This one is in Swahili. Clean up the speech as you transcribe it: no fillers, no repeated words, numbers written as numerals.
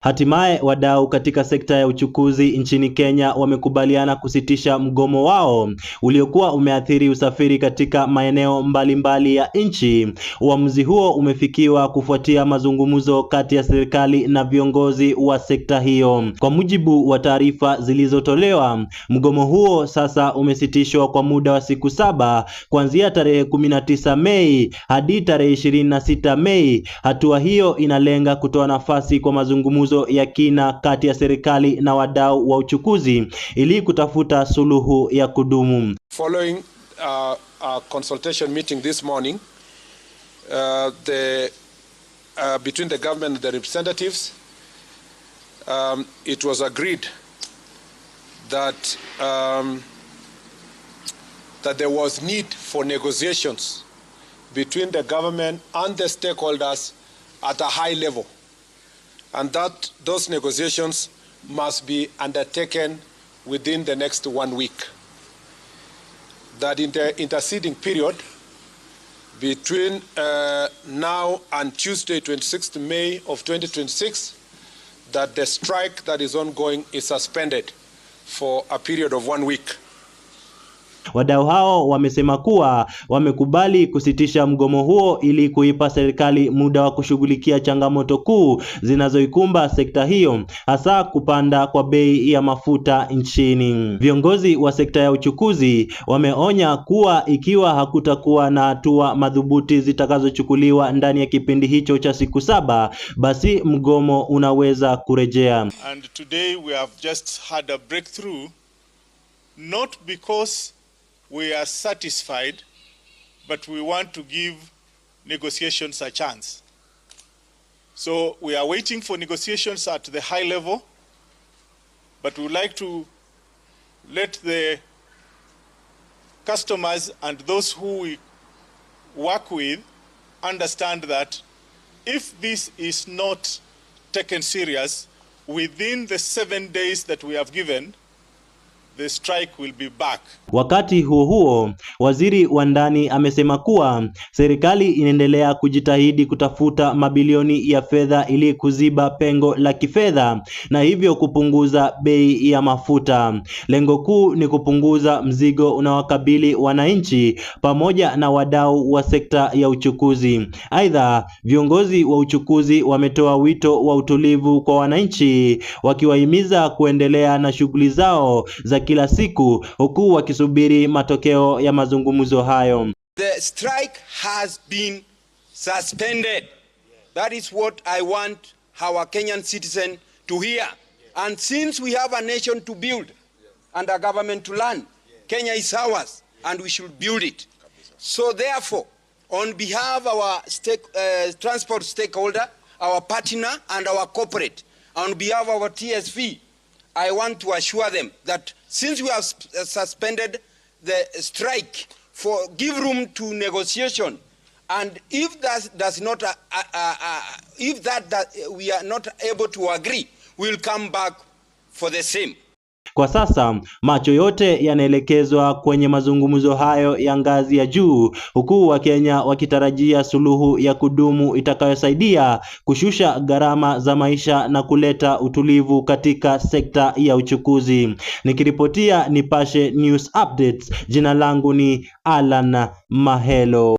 Hatimaye wadau katika sekta ya uchukuzi nchini Kenya wamekubaliana kusitisha mgomo wao uliokuwa umeathiri usafiri katika maeneo mbalimbali ya nchi. Uamuzi huo umefikiwa kufuatia mazungumzo kati ya serikali na viongozi wa sekta hiyo. Kwa mujibu wa taarifa zilizotolewa, mgomo huo sasa umesitishwa kwa muda wa siku 7 kuanzia tarehe 19 Mei hadi tarehe 26 Mei. Hatua hiyo inalenga kutoa nafasi kwa mazungumzo ya kina kati ya serikali na wadau wa uchukuzi ili kutafuta suluhu ya kudumu. Following a consultation meeting this morning, between the government and the representatives, it was agreed that there was need for negotiations between the government and the stakeholders at a high level, and that those negotiations must be undertaken within the next 1 week. That in the interceding period between now and Tuesday, 26th May of 2026, that the strike that is ongoing is suspended for a period of 1 week. Wadau hao wamesema kuwa wamekubali kusitisha mgomo huo ili kuipa serikali muda wa kushughulikia changamoto kuu zinazoikumba sekta hiyo, hasa kupanda kwa bei ya mafuta nchini. Viongozi wa sekta ya uchukuzi wameonya kuwa ikiwa hakutakuwa na hatua madhubuti zitakazochukuliwa ndani ya kipindi hicho cha siku 7, basi mgomo unaweza kurejea. And today we have just had a breakthrough, not because we are satisfied, but we want to give negotiations a chance. So we are waiting for negotiations at the high level, but we would like to let the customers and those who we work with understand that if this is not taken serious within the 7 days that we have given, the strike will be back. Wakati huo huo, waziri wa ndani amesema kuwa serikali inaendelea kujitahidi kutafuta mabilioni ya fedha ili kuziba pengo la kifedha na hivyo kupunguza bei ya mafuta. Lengo kuu ni kupunguza mzigo unaowakabili wananchi pamoja na wadau wa sekta ya uchukuzi. Aidha, viongozi wa uchukuzi wametoa wito wa utulivu kwa wananchi, wakiwahimiza kuendelea na shughuli zao za kila siku huku wakisubiri matokeo ya mazungumzo hayo. The strike has been suspended. That is what I want our Kenyan citizen to hear. And since we have a nation to build and a government to run, Kenya is ours and we should build it. So therefore, on behalf of our transport stakeholder, our partner and our corporate, on behalf of our TSV, I want to assure them that since we have suspended the strike, give room to negotiation, and if that does not, we are not able to agree, we'll come back for the same. Kwa sasa macho yote yanaelekezwa kwenye mazungumzo hayo ya ngazi ya juu, huku Wakenya wakitarajia suluhu ya kudumu itakayosaidia kushusha gharama za maisha na kuleta utulivu katika sekta ya uchukuzi. Nikiripotia Nipashe News Updates, jina langu ni Alan Mahelo.